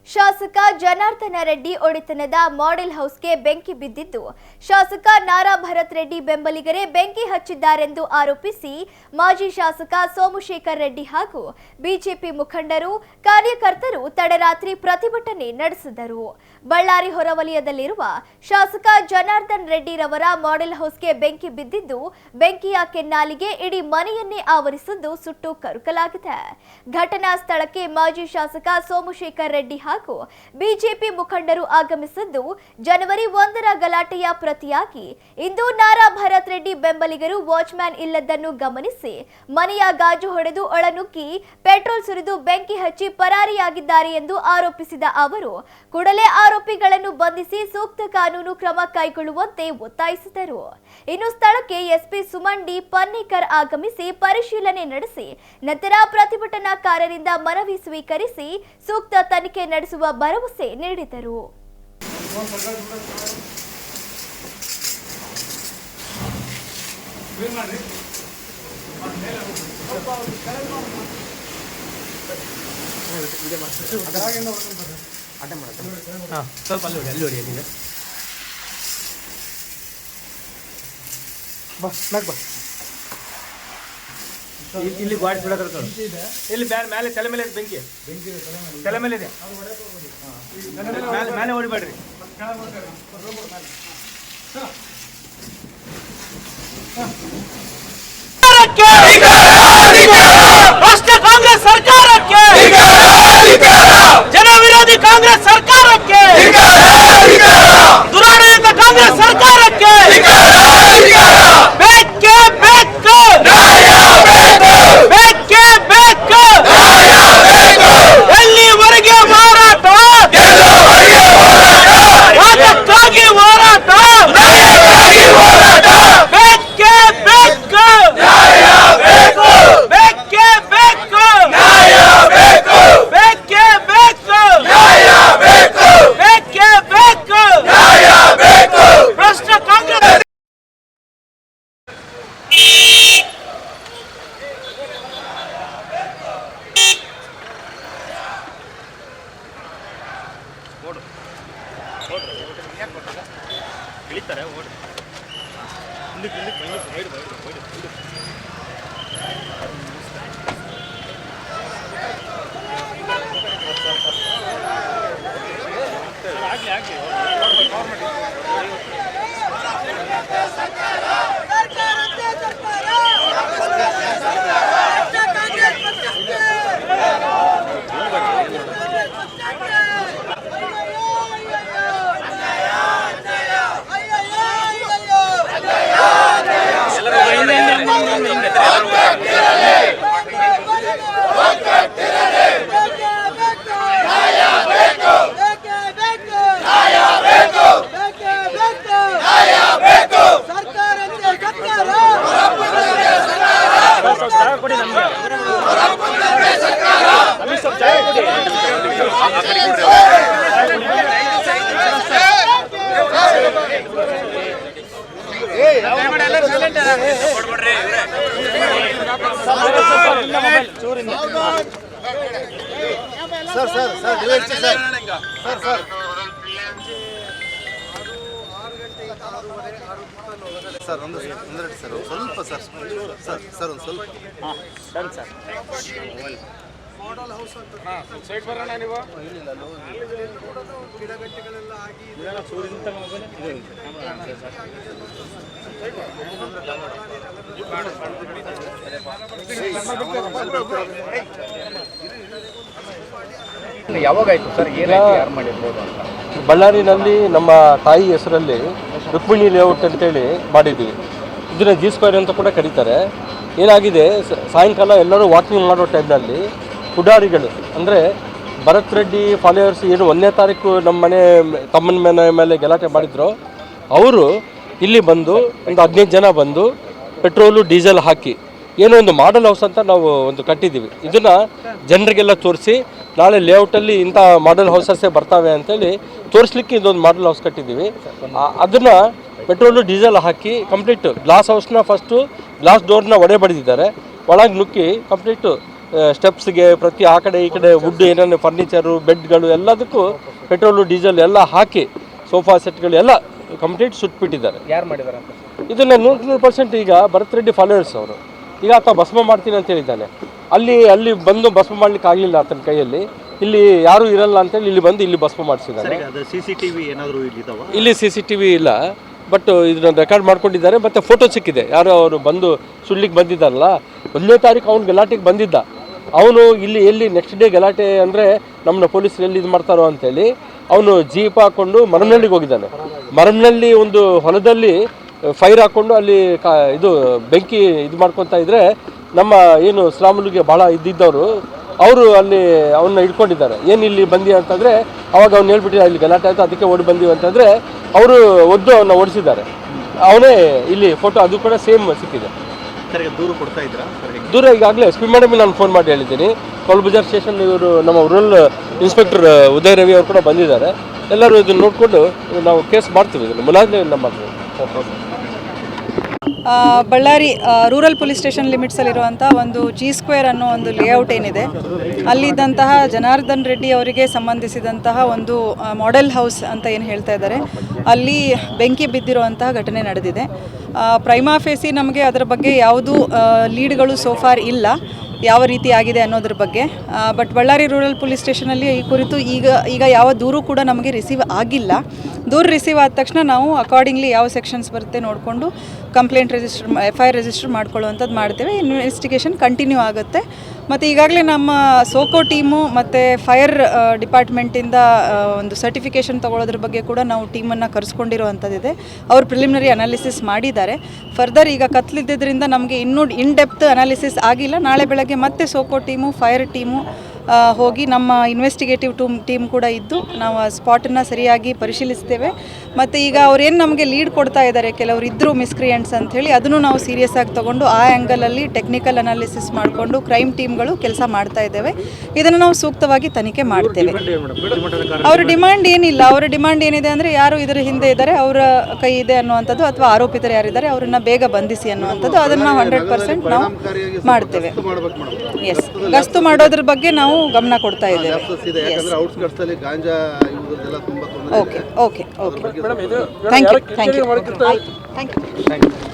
ಶಾಸಕ ಜನಾರ್ದನ ರೆಡ್ಡಿ ಒಡೆತನದ ಮಾಡೆಲ್ ಹೌಸ್ಗೆ ಬೆಂಕಿ ಬಿದ್ದಿದ್ದು ಶಾಸಕ ನಾರಾ ಭರತ್ ರೆಡ್ಡಿ ಬೆಂಬಲಿಗರೇ ಬೆಂಕಿ ಹಚ್ಚಿದ್ದಾರೆಂದು ಆರೋಪಿಸಿ ಮಾಜಿ ಶಾಸಕ ಸೋಮಶೇಖರ್ ರೆಡ್ಡಿ ಹಾಗೂ ಬಿಜೆಪಿ ಮುಖಂಡರು ಕಾರ್ಯಕರ್ತರು ತಡರಾತ್ರಿ ಪ್ರತಿಭಟನೆ ನಡೆಸಿದರು. ಬಳ್ಳಾರಿ ಹೊರವಲಯದಲ್ಲಿರುವ ಶಾಸಕ ಜನಾರ್ದನ್ ರೆಡ್ಡಿರವರ ಮಾಡೆಲ್ ಹೌಸ್ಗೆ ಬೆಂಕಿ ಬಿದ್ದಿದ್ದು ಬೆಂಕಿಯ ಕೆನ್ನಾಲಿಗೆ ಇಡೀ ಮನೆಯನ್ನೇ ಆವರಿಸಿದ್ದು ಸುಟ್ಟು ಕರಕಲಾಗಿದೆ. ಘಟನಾ ಸ್ಥಳಕ್ಕೆ ಮಾಜಿ ಶಾಸಕ ಸೋಮಶೇಖರ್ ರೆಡ್ಡಿ ಹಾಗೂ ಬಿಜೆಪಿ ಮುಖಂಡರು ಆಗಮಿಸಿದ್ದು ಜನವರಿ 1ರ ಗಲಾಟೆಯ ಪ್ರತಿಯಾಗಿ ಇಂದು ನಾರಾ ಭರತ್ ರೆಡ್ಡಿ ಬೆಂಬಲಿಗರು ವಾಚ್ಮ್ಯಾನ್ ಇಲ್ಲದನ್ನು ಗಮನಿಸಿ ಮನೆಯ ಗಾಜು ಹೊಡೆದು ಒಳನುಗ್ಗಿ ಪೆಟ್ರೋಲ್ ಸುರಿದು ಬೆಂಕಿ ಹಚ್ಚಿ ಪರಾರಿಯಾಗಿದ್ದಾರೆ ಎಂದು ಆರೋಪಿಸಿದ ಅವರು ಕೂಡಲೇ ಆರೋಪಿಗಳನ್ನು ಬಂಧಿಸಿ ಸೂಕ್ತ ಕಾನೂನು ಕ್ರಮ ಕೈಗೊಳ್ಳುವಂತೆ ಒತ್ತಾಯಿಸಿದರು. ಇನ್ನು ಸ್ಥಳಕ್ಕೆ ಎಸ್ಪಿ ಸುಮನ್ ಡಿ ಪನ್ನೇಕರ್ ಆಗಮಿಸಿ ಪರಿಶೀಲನೆ ನಡೆಸಿ ನಂತರ ಪ್ರತಿಭಟನಾಕಾರರಿಂದ ಮನವಿ ಸ್ವೀಕರಿಸಿ ಸೂಕ್ತ ತನಿಖೆ ನಡೆಸುವ ಭರವಸೆ ನೀಡಿದರು. ಇಲ್ಲಿ ಗಾಡಿ ಬಿಡೋದ್ರ ಇಲ್ಲಿ ಮೇಲೆ ತಲೆ ಮೇಲೆ ಬೆಂಕಿ ತಲೆ ಮೇಲೆ ಇದೆ, ಮೇಲೆ ಹೊಡಿಬೇಡ್ರಿ. ರಾಷ್ಟ್ರ ಕಾಂಗ್ರೆಸ್ ಸರ್ಕಾರಕ್ಕೆ, ಜನ ವಿರೋಧಿ ಕಾಂಗ್ರೆಸ್ ಸರ್ಕಾರಕ್ಕೆ, ದುರಾಡಳಿತ ಕಾಂಗ್ರೆಸ್ ಸರ್ಕಾರಕ್ಕೆ ಬೇಕೇ ಬೇಕು, ಬೇಕೇ ಬೇಕು. ಎಲ್ಲಿವರೆಗೆ ಹೋರಾಟ, ಅದಕ್ಕಾಗಿ ಹೋರಾಟ, ಬೇಕೇ ಬೇಕು, ಬೇಕೇ ಬೇಕು, ಬೇಕೇ ಬೇಕು, ಬೇಕೇ ಬೇಕು. ಭ್ರಷ್ಟ ಕಾಂಗ್ರೆಸ್ ಇಳಿತಾರೆ. ಸರ್ ಒಂದು ಸ್ವಲ್ಪ ಸರ್ ಒಂದು ಸ್ವಲ್ಪ ಮಾಡೆಲ್ ಹೌಸ್ ಅಂತ ಸೈಡ್ ಬರೋಣ ನೀವು. ಇಲ್ಲ ಗಿಡಗಂಟೆಗಳೆಲ್ಲ ಆಗಿ ಯಾವಾಗಾಯ್ತು ಸರ್? ಯಾರು ಮಾಡಿರ್ಬೋದು ಅಂತ ಬಳ್ಳಾರಿನಲ್ಲಿ ನಮ್ಮ ತಾಯಿ ಹೆಸರಲ್ಲಿ ರುಕ್ಮಿಣಿ ಲೇಔಟ್ ಅಂತೇಳಿ ಮಾಡಿದ್ದೀವಿ. ಇದನ್ನು ಜಿ ಸ್ಕ್ವೇರ್ ಅಂತ ಕೂಡ ಕರೀತಾರೆ. ಏನಾಗಿದೆ, ಸಾಯಂಕಾಲ ಎಲ್ಲರೂ ವಾಕಿಂಗ್ ಮಾಡೋ ಟೈಮ್ನಲ್ಲಿ ಪುಡಾರಿಗಳು ಅಂದರೆ ಭರತ್ ರೆಡ್ಡಿ ಫಾಲೋವರ್ಸ್ ಏನು 1ನೇ ತಾರೀಕು ನಮ್ಮ ಮನೆ ತಮ್ಮನ ಮೇಲೆ ಗಲಾಟೆ ಮಾಡಿದ್ರು, ಅವರು ಇಲ್ಲಿ ಬಂದು ಒಂದು 15 ಜನ ಬಂದು ಪೆಟ್ರೋಲು ಡೀಸೆಲ್ ಹಾಕಿ ಏನೋ ಒಂದು ಮಾಡೆಲ್ ಹೌಸ್ ಅಂತ ನಾವು ಒಂದು ಕಟ್ಟಿದ್ದೀವಿ. ಇದನ್ನು ಜನರಿಗೆಲ್ಲ ತೋರಿಸಿ ನಾಳೆ ಲೇಔಟಲ್ಲಿ ಇಂಥ ಮಾಡೆಲ್ ಹೌಸಸ್ಸೇ ಬರ್ತಾವೆ ಅಂತೇಳಿ ತೋರಿಸ್ಲಿಕ್ಕೆ ಇದೊಂದು ಮಾಡೆಲ್ ಹೌಸ್ ಕಟ್ಟಿದ್ದೀವಿ. ಅದನ್ನು ಪೆಟ್ರೋಲು ಡೀಸೆಲ್ ಹಾಕಿ ಕಂಪ್ಲೀಟ್ ಗ್ಲಾಸ್ ಹೌಸ್ನ ಫಸ್ಟು ಗ್ಲಾಸ್ ಡೋರ್ನ ಒಡೆ ಬಡಿದಿದ್ದಾರೆ. ಒಳಗೆ ನುಗ್ಗಿ ಕಂಪ್ಲೀಟು ಸ್ಟೆಪ್ಸ್ಗೆ ಪ್ರತಿ ಆ ಕಡೆ ಈ ಕಡೆ ವುಡ್ ಏನೇನು ಫರ್ನಿಚರು ಬೆಡ್ಗಳು ಎಲ್ಲದಕ್ಕೂ ಪೆಟ್ರೋಲು ಡೀಸೆಲ್ ಎಲ್ಲ ಹಾಕಿ ಸೋಫಾ ಸೆಟ್ಗಳು ಎಲ್ಲ ಕಂಪ್ಲೀಟ್ ಸುಟ್ಬಿಟ್ಟಿದ್ದಾರೆ. ಯಾರು ಮಾಡಿದಾರೆ ಅಂತ ಇದನ್ನು 100% ಈಗ ಭರತ್ ರೆಡ್ಡಿ ಫಾಲೋವರ್ಸ್ ಅವರು. ಈಗ ಆತ ಭಸ್ಮ ಮಾಡ್ತೀನಿ ಅಂತ ಹೇಳಿದ್ದಾನೆ. ಅಲ್ಲಿ ಬಂದು ಭಸ್ಮ ಮಾಡ್ಲಿಕ್ಕೆ ಆಗಲಿಲ್ಲ ಆತನ ಕೈಯಲ್ಲಿ. ಇಲ್ಲಿ ಯಾರೂ ಇರಲ್ಲ ಅಂತೇಳಿ ಇಲ್ಲಿ ಬಂದು ಇಲ್ಲಿ ಭಸ್ಮ ಮಾಡಿಸಿದ್ದಾರೆ. ಇಲ್ಲಿ CCTV ಇಲ್ಲ, ಬಟ್ ಇದನ್ನ ರೆಕಾರ್ಡ್ ಮಾಡ್ಕೊಂಡಿದ್ದಾರೆ. ಮತ್ತು ಫೋಟೋ ಸಿಕ್ಕಿದೆ, ಯಾರೋ ಅವರು ಬಂದು ಸುಡ್ಲಿಕ್ಕೆ ಬಂದಿದ್ದಾರಲ್ಲ, 1ನೇ ತಾರೀಕು ಅವ್ನು ಗಲಾಟೆಗೆ ಬಂದಿದ್ದ. ಅವನು ಇಲ್ಲಿ ಎಲ್ಲಿ ನೆಕ್ಸ್ಟ್ ಡೇ ಗಲಾಟೆ ಅಂದರೆ ನಮ್ಮನ್ನ ಪೊಲೀಸರು ಎಲ್ಲಿ ಇದು ಮಾಡ್ತಾರೋ ಅಂತೇಳಿ ಅವನು ಜೀಪ್ ಹಾಕ್ಕೊಂಡು ಮರಮ್ನಳ್ಳಿಗೆ ಹೋಗಿದ್ದಾನೆ. ಮರಮ್ನಳ್ಳಿ ಒಂದು ಹೊಲದಲ್ಲಿ ಫೈರ್ ಹಾಕ್ಕೊಂಡು ಅಲ್ಲಿ ಇದು ಬೆಂಕಿ ಇದು ಮಾಡ್ಕೊತಾ ಇದ್ರೆ ನಮ್ಮ ಏನು ಸ್ಲಾಮುಲ್ಗೆ ಭಾಳ ಇದ್ದಿದ್ದವರು ಅವರು ಅಲ್ಲಿ ಅವನ್ನ ಹಿಡ್ಕೊಂಡಿದ್ದಾರೆ. ಏನು ಇಲ್ಲಿ ಬಂದಿ ಅಂತಂದರೆ ಅವಾಗ ಅವ್ನು ಹೇಳ್ಬಿಟ್ಟಿಲ್ಲ ಇಲ್ಲಿ ಗಲಾಟೆ ಆಯಿತು ಅದಕ್ಕೆ ಓಡಿ ಬಂದೀವಿ ಅಂತಂದರೆ ಅವರು ಒದ್ದು ಅವನ್ನ ಓಡಿಸಿದ್ದಾರೆ. ಅವನೇ ಇಲ್ಲಿ ಫೋಟೋ ಅದು ಕೂಡ ಸೇಮ್ ಸಿಕ್ಕಿದೆ. ದೂರು ಕೊಡ್ತಾ ಇದ್ರಾ? ದೂರ ಈಗಾಗಲೇ SP ಮೇಡಮ್ ನಾನು ಫೋನ್ ಮಾಡಿ ಹೇಳಿದ್ದೀನಿ. ಕೊಲ್ಬಜಾರ್ ಸ್ಟೇಷನ್ ಇವರು ನಮ್ಮ ರೂರಲ್ ಇನ್ಸ್ಪೆಕ್ಟರ್ ಉದಯ್ ರವಿ ಅವರು ಕೂಡ ಬಂದಿದ್ದಾರೆ. ಎಲ್ಲರೂ ಇದನ್ನು ನೋಡಿಕೊಂಡು ನಾವು ಕೇಸ್ ಮಾಡ್ತೀವಿ, ಇದನ್ನು ಮುಲಾಜಿನ ಮಾಡ್ತೀವಿ. ಬಳ್ಳಾರಿ ರೂರಲ್ ಪೊಲೀಸ್ ಸ್ಟೇಷನ್ ಲಿಮಿಟ್ಸಲ್ಲಿರುವಂಥ ಒಂದು G² ಅನ್ನೋ ಒಂದು ಲೇಔಟ್ ಏನಿದೆ, ಅಲ್ಲಿದ್ದಂತಹ ಜನಾರ್ದನ್ ರೆಡ್ಡಿ ಅವರಿಗೆ ಸಂಬಂಧಿಸಿದಂತಹ ಒಂದು ಮಾಡೆಲ್ ಹೌಸ್ ಅಂತ ಏನು ಹೇಳ್ತಾ ಇದ್ದಾರೆ, ಅಲ್ಲಿ ಬೆಂಕಿ ಬಿದ್ದಿರುವಂತಹ ಘಟನೆ ನಡೆದಿದೆ. ಪ್ರೈಮಾ ಫೇಸಿ ನಮಗೆ ಅದರ ಬಗ್ಗೆ ಯಾವುದೂ ಲೀಡ್ಗಳು ಸೋಫಾರ್ ಇಲ್ಲ, ಯಾವ ರೀತಿ ಆಗಿದೆ ಅನ್ನೋದ್ರ ಬಗ್ಗೆ. ಬಟ್ ಬಳ್ಳಾರಿ ರೂರಲ್ ಪೊಲೀಸ್ ಸ್ಟೇಷನಲ್ಲಿ ಈ ಕುರಿತು ಈಗ ಯಾವ ದೂರು ಕೂಡ ನಮಗೆ ರಿಸೀವ್ ಆಗಿಲ್ಲ. ದೂರು ರಿಸೀವ್ ಆದ ತಕ್ಷಣ ನಾವು ಅಕಾರ್ಡಿಂಗ್ಲಿ ಯಾವ ಸೆಕ್ಷನ್ಸ್ ಬರುತ್ತೆ ನೋಡಿಕೊಂಡು ಕಂಪ್ಲೇಂಟ್ FIR ರಿಜಿಸ್ಟರ್ ಮಾಡ್ಕೊಳ್ಳುವಂಥದ್ದು ಮಾಡ್ತೇವೆ. ಇನ್ವೆಸ್ಟಿಗೇಷನ್ ಕಂಟಿನ್ಯೂ ಆಗುತ್ತೆ. ಮತ್ತು ಈಗಾಗಲೇ ನಮ್ಮ ಸೋಕೋ ಟೀಮು ಮತ್ತು ಫೈರ್ ಡಿಪಾರ್ಟ್ಮೆಂಟಿಂದ ಒಂದು ಸರ್ಟಿಫಿಕೇಷನ್ ತೊಗೊಳೋದ್ರ ಬಗ್ಗೆ ಕೂಡ ನಾವು ಟೀಮನ್ನು ಕರೆಸ್ಕೊಂಡಿರುವಂಥದ್ದಿದೆ. ಅವರು ಪ್ರಿಲಿಮಿನರಿ ಅನಾಲಿಸಿಸ್ ಮಾಡಿದ್ದಾರೆ. ಫರ್ದರ್ ಈಗ ಕತ್ಲಿದ್ದರಿಂದ ನಮಗೆ ಇನ್ನೂ ಇನ್ ಡೆಪ್ತ್ ಅನಾಲಿಸಿಸ್ ಆಗಿಲ್ಲ. ನಾಳೆ ಬೆಳಗ್ಗೆ ಮತ್ತೆ ಸೋಕೋ ಟೀಮು ಫೈರ್ ಟೀಮು ಹೋಗಿ ನಮ್ಮ ಇನ್ವೆಸ್ಟಿಗೇಟಿವ್ ಟೀಮ್ ಕೂಡ ಇದ್ದು ನಾವು ಆ ಸ್ಪಾಟನ್ನು ಸರಿಯಾಗಿ ಪರಿಶೀಲಿಸ್ತೇವೆ. ಮತ್ತು ಈಗ ಅವ್ರೇನು ನಮಗೆ ಲೀಡ್ ಕೊಡ್ತಾ ಇದ್ದಾರೆ, ಕೆಲವರು ಇದ್ದರು ಮಿಸ್ಕ್ರಿಯೆಂಟ್ಸ್ ಅಂಥೇಳಿ, ಅದನ್ನು ನಾವು ಸೀರಿಯಸ್ ಆಗಿ ತೊಗೊಂಡು ಆ ಆ್ಯಂಗಲಲ್ಲಿ ಟೆಕ್ನಿಕಲ್ ಅನಾಲಿಸಿಸ್ ಮಾಡಿಕೊಂಡು ಕ್ರೈಮ್ ಟೀಮ್ಗಳು ಕೆಲಸ ಮಾಡ್ತಾ ಇದ್ದೇವೆ. ಇದನ್ನು ನಾವು ಸೂಕ್ತವಾಗಿ ತನಿಖೆ ಮಾಡ್ತೇವೆ. ಅವ್ರ ಡಿಮಾಂಡ್ ಏನಿಲ್ಲ. ಅವರ ಡಿಮಾಂಡ್ ಏನಿದೆ ಅಂದರೆ ಯಾರು ಇದರ ಹಿಂದೆ ಇದ್ದಾರೆ, ಅವರ ಕೈ ಇದೆ ಅನ್ನುವಂಥದ್ದು, ಅಥವಾ ಆರೋಪಿತರು ಯಾರಿದ್ದಾರೆ ಅವರನ್ನು ಬೇಗ ಬಂಧಿಸಿ ಅನ್ನುವಂಥದ್ದು, ಅದನ್ನು ನಾವು 100% ನಾವು ಮಾಡ್ತೇವೆ. ಎಸ್, ಗಸ್ತು ಮಾಡೋದ್ರ ಬಗ್ಗೆ ನಾವು ಗಮನ ಕೊಡ್ತಾ ಇದ್ದೇವೆ. Okay okay okay thank you thank you thank you.